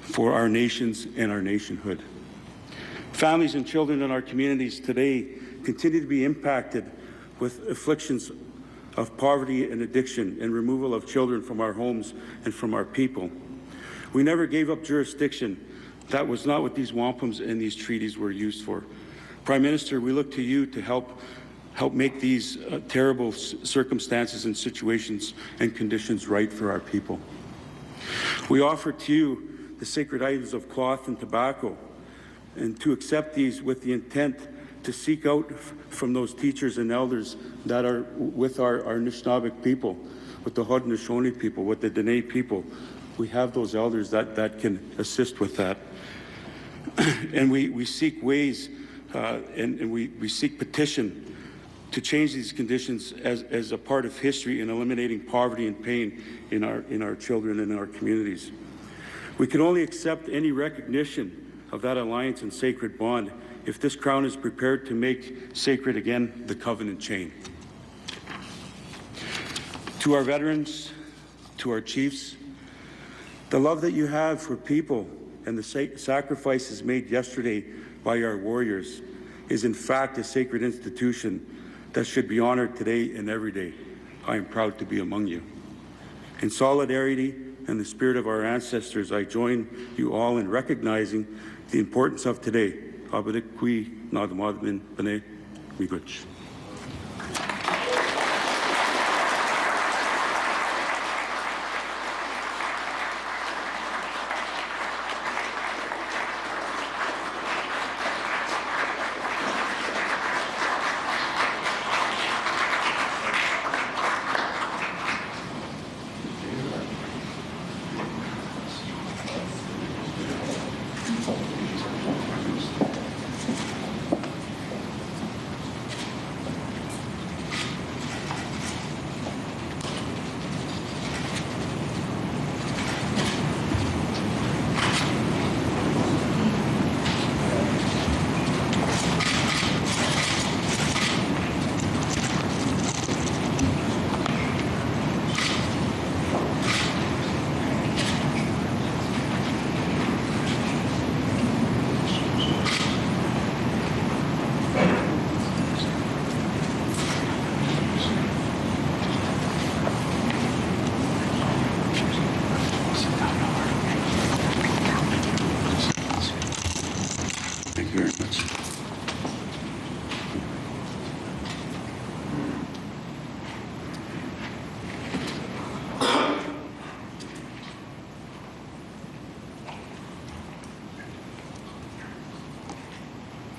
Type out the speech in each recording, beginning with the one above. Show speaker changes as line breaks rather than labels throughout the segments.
for our nations and our nationhood. Families and children in our communities today continue to be impacted with afflictions of poverty and addiction and removal of children from our homes and from our people. We never gave up jurisdiction. That was not what these wampums and these treaties were used for. Prime Minister, we look to you to help make these terrible circumstances and situations and conditions right for our people. We offer to you the sacred items of cloth and tobacco, and to accept these with the intent to seek out from those teachers and elders that are with our Anishinaabeg people, with the Haudenosaunee people, with the Dene people. We have those elders that can assist with that. And we seek ways and we seek petition to change these conditions as a part of history in eliminating poverty and pain in our children and in our communities. We can only accept any recognition of that alliance and sacred bond if this Crown is prepared to make sacred again the covenant chain. To our veterans, to our chiefs, the love that you have for people and the sacrifices made yesterday by our warriors is in fact a sacred institution that should be honored today and every day. I am proud to be among you. In solidarity and the spirit of our ancestors, I join you all in recognizing the importance of today. Abadikwi Nadamadmin Bene Miigwech.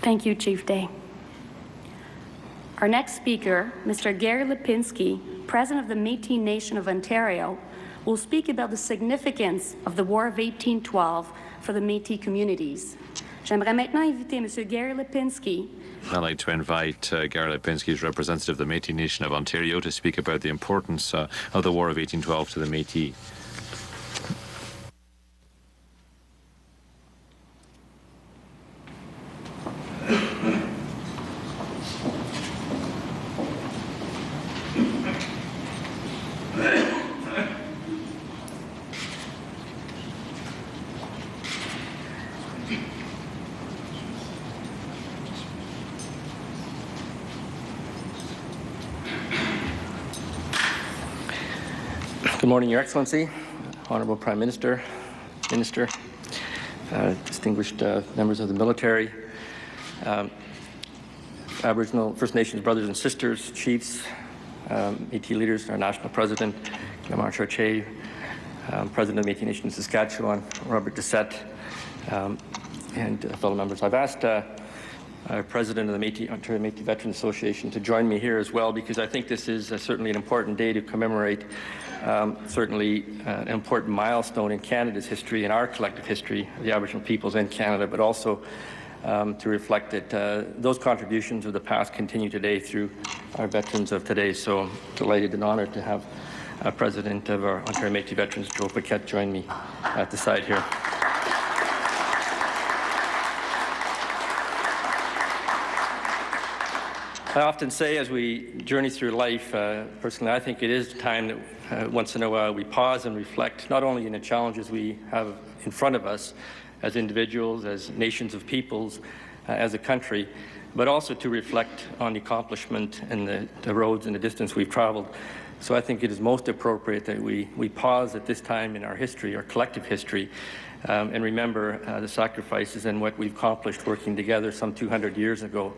Thank you, Chief Day. Our next speaker, Mr. Gary Lipinski, President of the Métis Nation of Ontario, will speak about the significance of the War of 1812 for the Métis communities. J'aimerais maintenant inviter Mr. Gary Lipinski.
I'd like to invite Gary Lipinski, as representative of the Métis Nation of Ontario, to speak about the importance of the War of 1812 to the Métis.
Good morning, Your Excellency, Honourable Prime Minister, distinguished members of the military, Aboriginal First Nations brothers and sisters, chiefs, Métis leaders, our national president, Lamar Chartier, President of the Métis Nation of Saskatchewan, Robert Dissette, and fellow members. I've asked President of the Ontario Métis Veterans Association to join me here as well, because I think this is certainly an important day to commemorate certainly an important milestone in Canada's history, in our collective history of the Aboriginal peoples in Canada, but also to reflect that those contributions of the past continue today through our veterans of today. So I'm delighted and honored to have President of our Ontario Métis Veterans, Joe Paquette, join me at the side here. I often say as we journey through life, personally, I think it is time that once in a while we pause and reflect, not only in the challenges we have in front of us as individuals, as nations of peoples, as a country, but also to reflect on the accomplishment and the roads and the distance we've traveled. So I think it is most appropriate that we pause at this time in our history, our collective history, and remember the sacrifices and what we've accomplished working together some 200 years ago.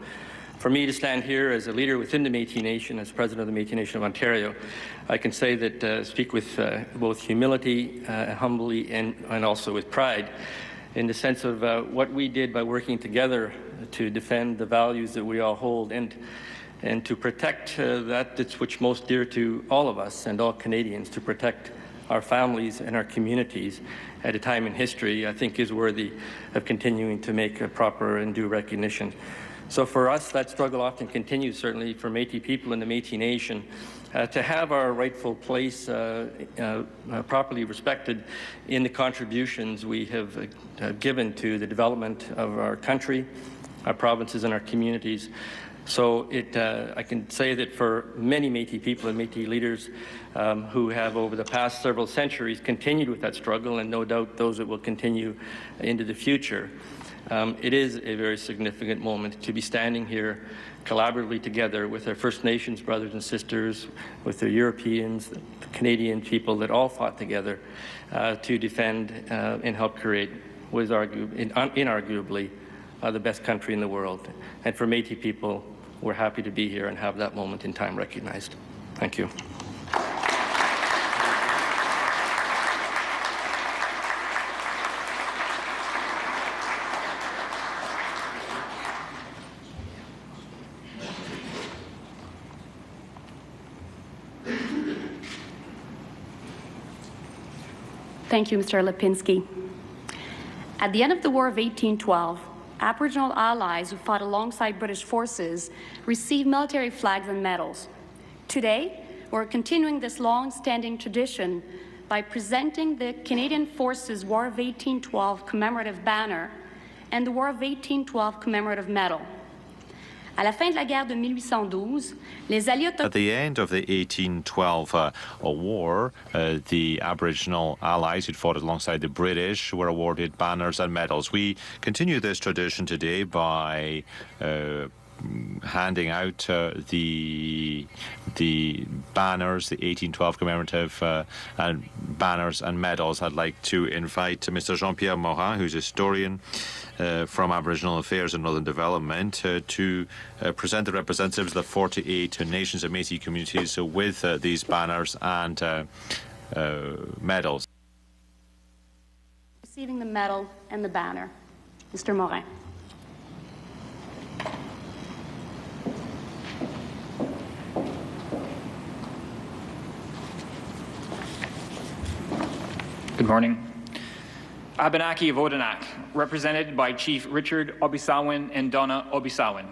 For me to stand here as a leader within the Métis Nation, as President of the Métis Nation of Ontario, I can say that speak with both humility, humbly, and also with pride, in the sense of what we did by working together to defend the values that we all hold and to protect that's which most dear to all of us and all Canadians, to protect our families and our communities at a time in history, I think is worthy of continuing to make a proper and due recognition. So for us, that struggle often continues, certainly for Métis people in the Métis Nation, to have our rightful place properly respected in the contributions we have given to the development of our country, our provinces, and our communities. So I can say that for many Métis people and Métis leaders who have over the past several centuries continued with that struggle, and no doubt those that will continue into the future, it is a very significant moment to be standing here collaboratively together with our First Nations brothers and sisters, with the Europeans, the Canadian people that all fought together to defend and help create what is inarguably the best country in the world. And for Métis people, we're happy to be here and have that moment in time recognized. Thank you.
Thank you, Mr. Lipinski. At the end of the War of 1812, Aboriginal allies who fought alongside British forces received military flags and medals. Today, we're continuing this long-standing tradition by presenting the Canadian Forces War of 1812 commemorative banner and the War of 1812 commemorative medal. À la fin de la guerre de 1812, les alliés
At the end of the 1812 war, the Aboriginal allies who'd fought alongside the British were awarded banners and medals. We continue this tradition today by handing out the banners, the 1812 commemorative and banners and medals. I'd like to invite Mr. Jean-Pierre Morin, who's a historian from Aboriginal Affairs and Northern Development, to present the representatives of the 48 nations and Métis communities with these banners and medals.
receiving the medal and the banner. Mr. Morin.
Good morning. Abenaki of Odanak, represented by Chief Richard Obisawin and Donna Obisawin.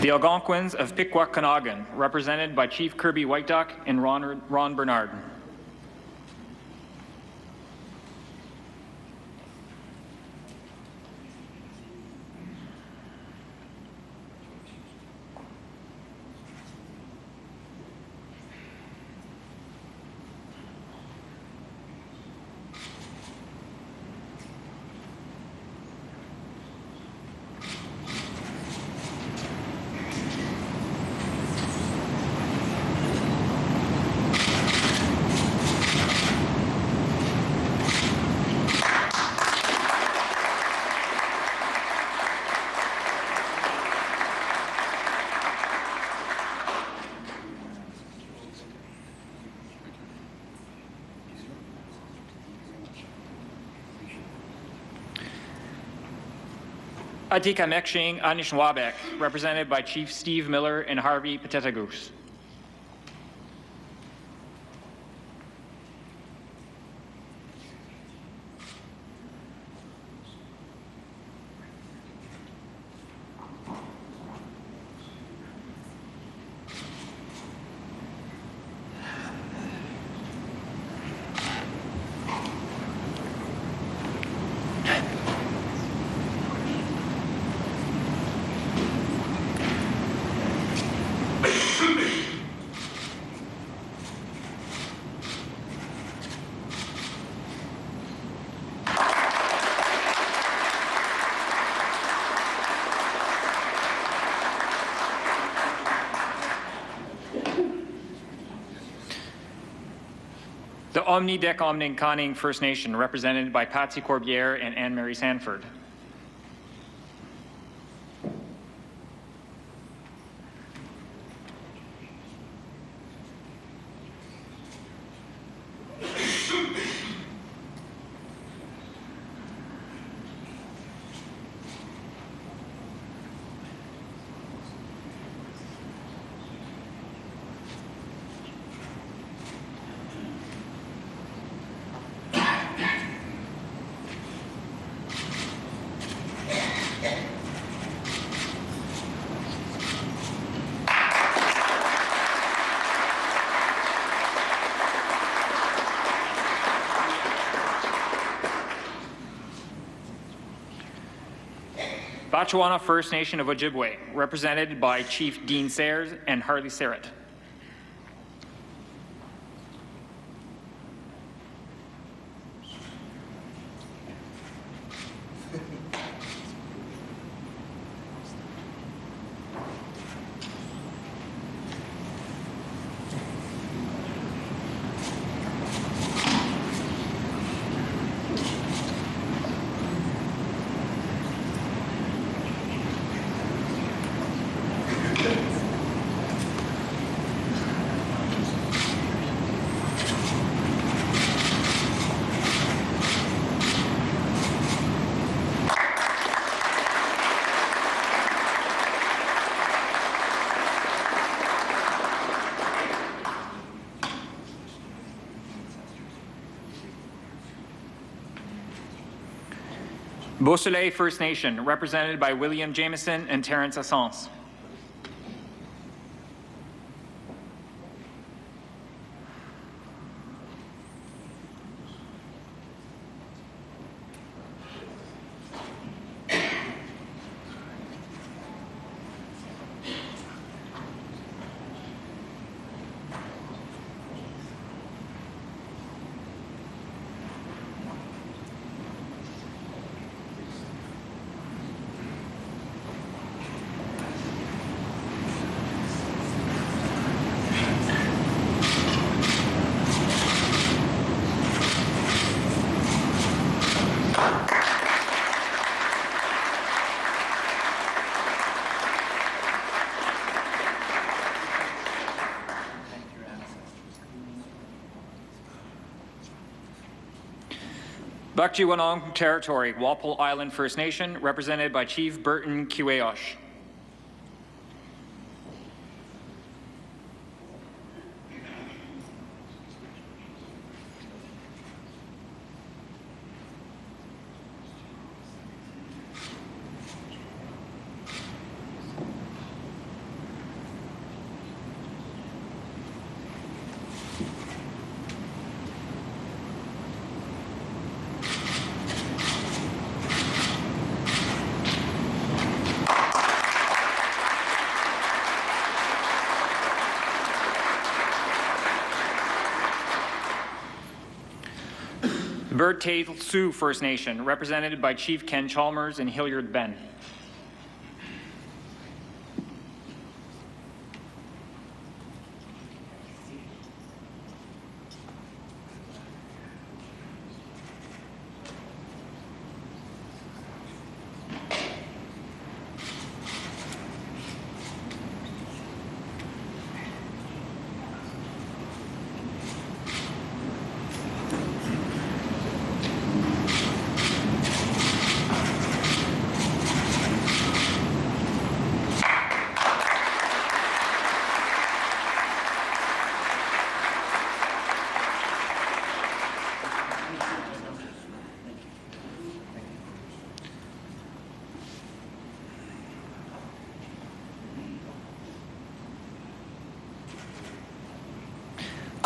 The Algonquins of Pikwakanagan, represented by Chief Kirby Whiteduck and Ron Bernard. Atikamekshing Anishwabek, represented by Chief Steve Miller and Harvey Patetagoose. The Omni Dec Omning Conning First Nation, represented by Patsy Corbière and Anne-Marie Sanford. Batchewana First Nation of Ojibwe, represented by Chief Dean Sayers and Harley Serrett. Beausoleil First Nation, represented by William Jameson and Terrence Assance. Bakjiwanong Territory, Walpole Island First Nation, represented by Chief Burton Kiweosh. Bird Tail Sioux First Nation, represented by Chief Ken Chalmers and Hilliard Ben.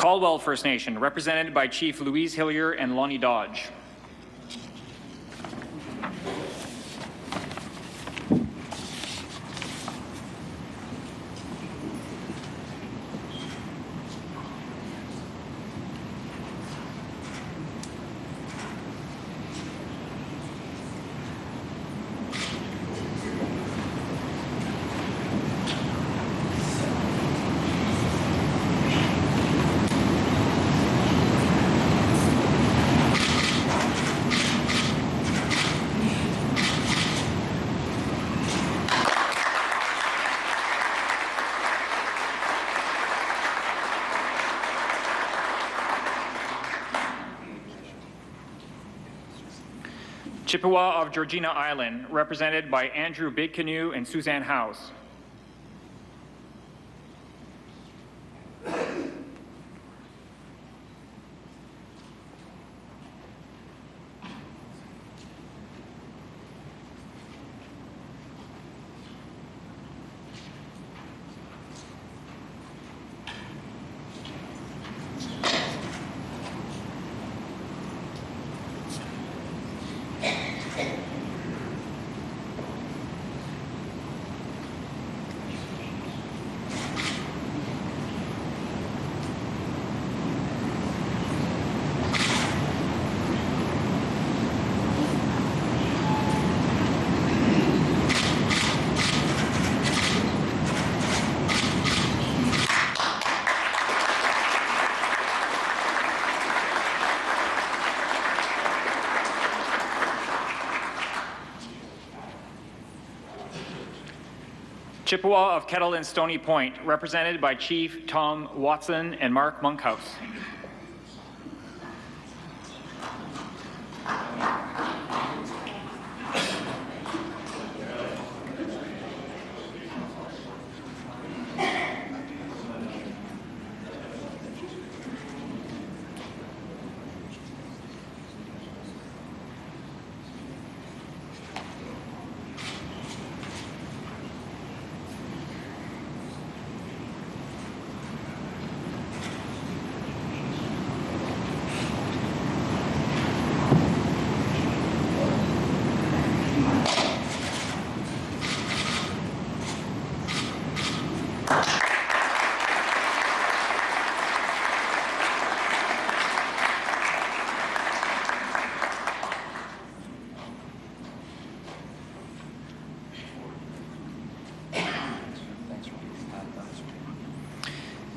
Caldwell First Nation, represented by Chief Louise Hillier and Lonnie Dodge. Chippewa of Georgina Island, represented by Andrew Big Canoe and Suzanne House. Chippewa of Kettle and Stony Point, represented by Chief Tom Watson and Mark Monkhouse.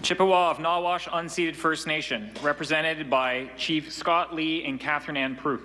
Chippewa of Nawash Unceded First Nation, represented by Chief Scott Lee and Catherine Ann Prue.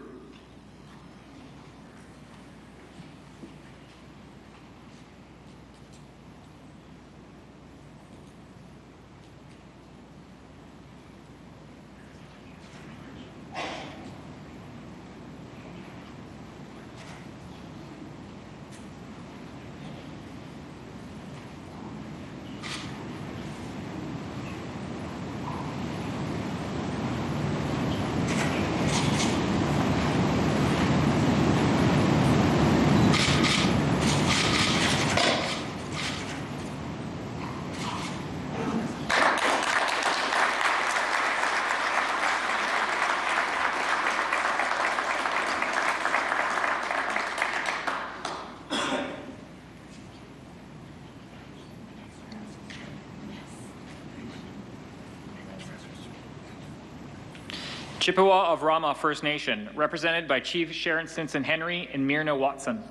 Chippewa of Rama First Nation, represented by Chief Sharon Stinson Henry and Myrna Watson.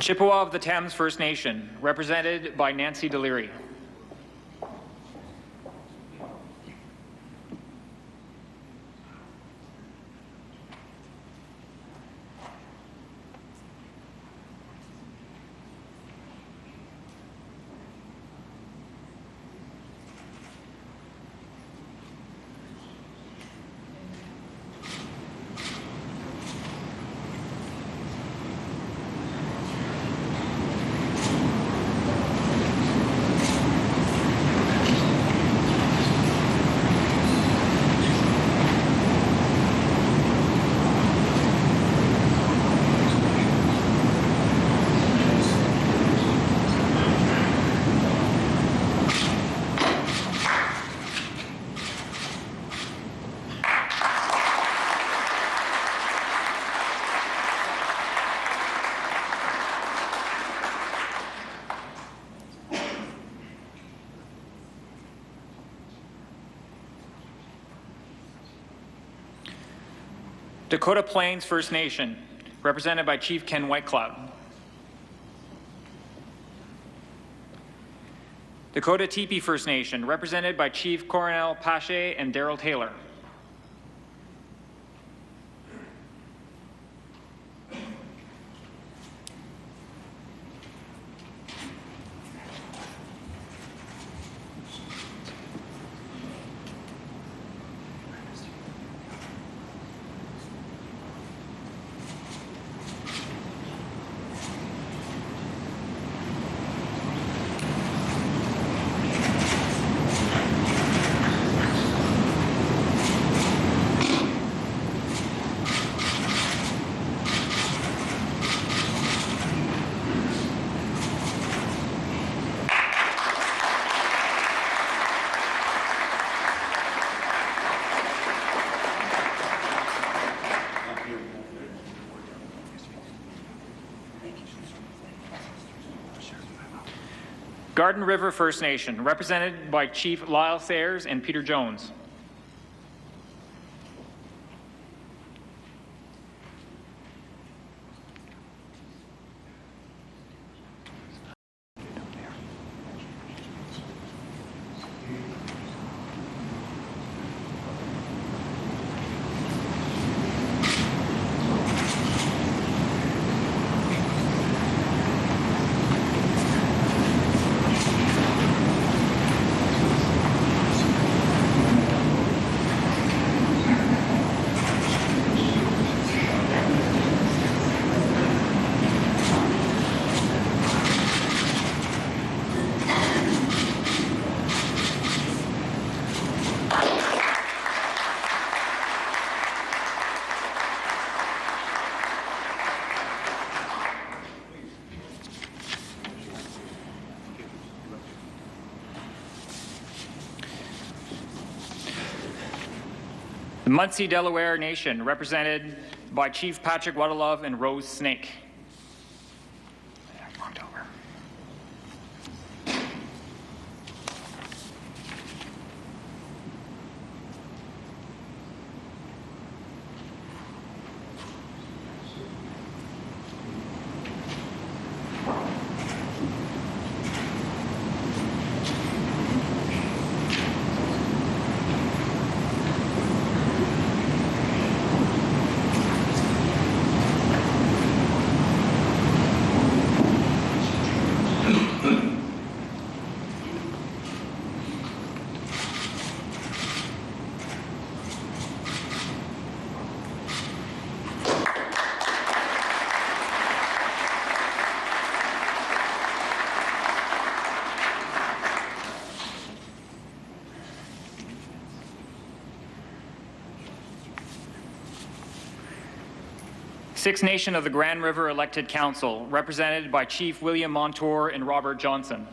Chippewa of the Thames First Nation, represented by Nancy Deliri. Dakota Plains First Nation, represented by Chief Ken Whitecloud. Dakota Teepee First Nation, represented by Chief Coronel Pache and Daryl Taylor. Garden River First Nation, represented by Chief Lyle Sayers and Peter Jones. The Munsee Delaware Nation, represented by Chief Patrick Waddalove and Rose Snake. Six Nation of the Grand River Elected Council, represented by Chief William Montour and Robert Johnson.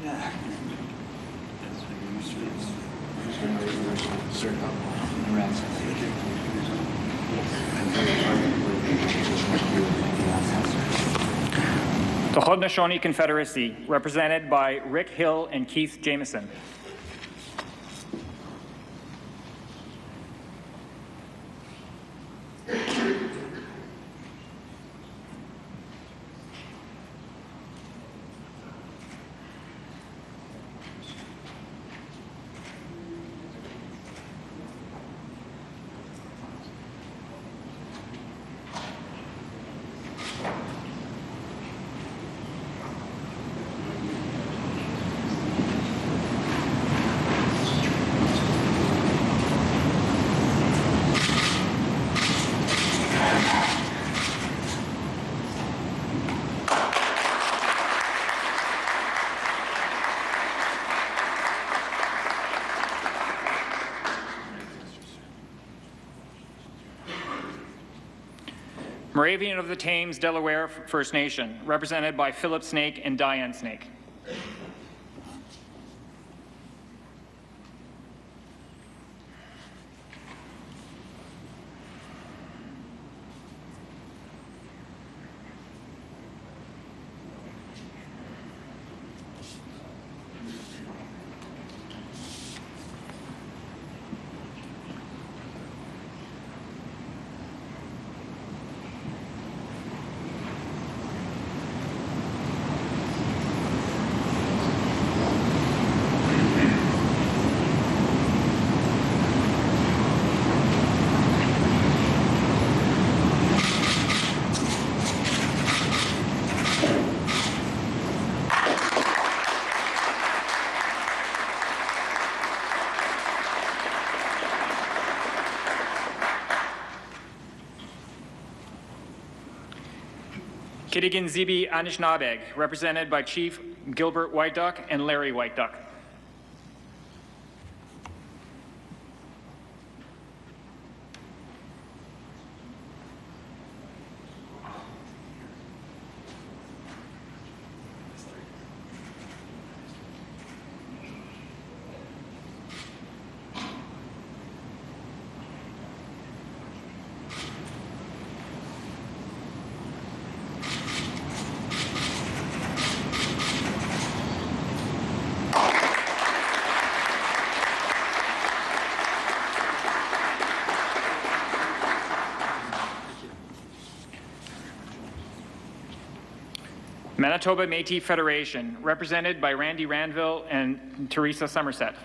The Haudenosaunee Confederacy, represented by Rick Hill and Keith Jameson. Moravian of the Thames, Delaware First Nation, represented by Philip Snake and Diane Snake. Kitigan Zibi Anishinabeg, represented by Chief Gilbert White Duck and Larry White Duck. Manitoba Métis Federation, represented by Randy Ranville and Teresa Somerset.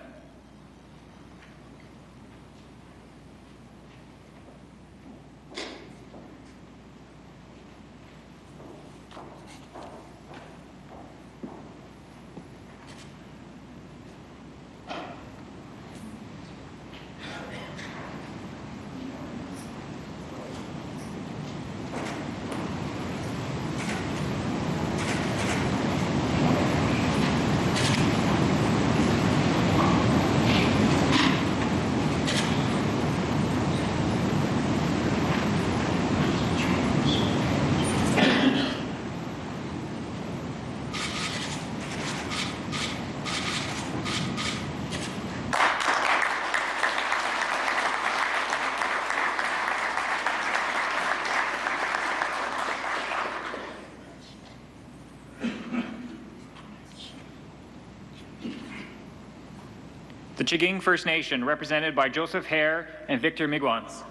The Chiging First Nation, represented by Joseph Hare and Victor Migwans.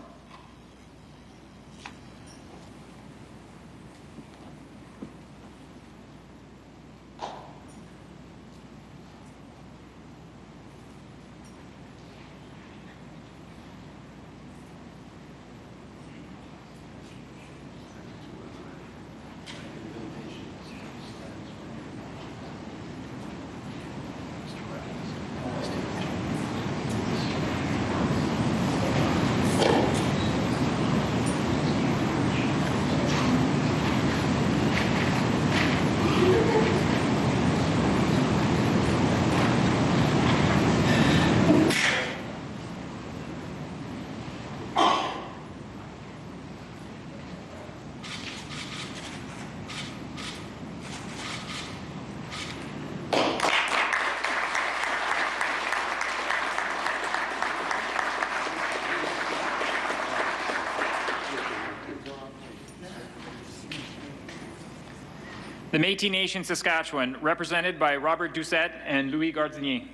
The Métis Nation Saskatchewan, represented by Robert Doucette and Louis Gardinier.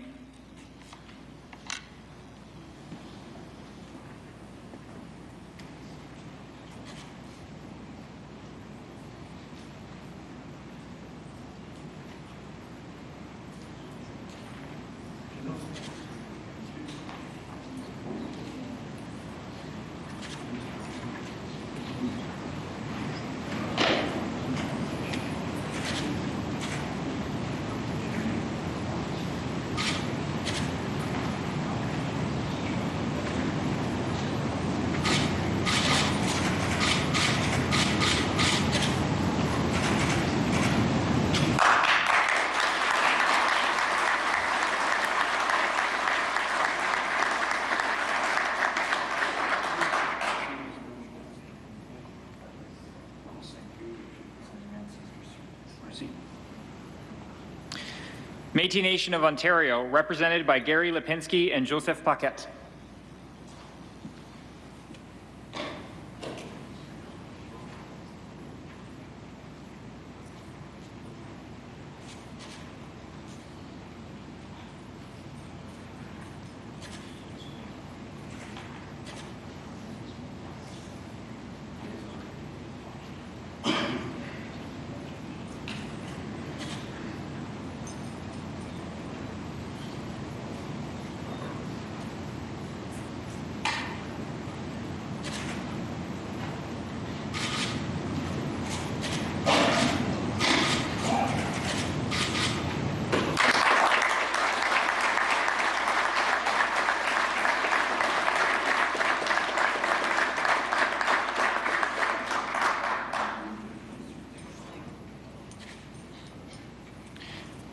Métis Nation of Ontario, represented by Gary Lipinski and Joseph Paquette.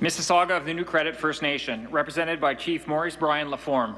Mississauga of the New Credit First Nation, represented by Chief Maurice Brian Laforme.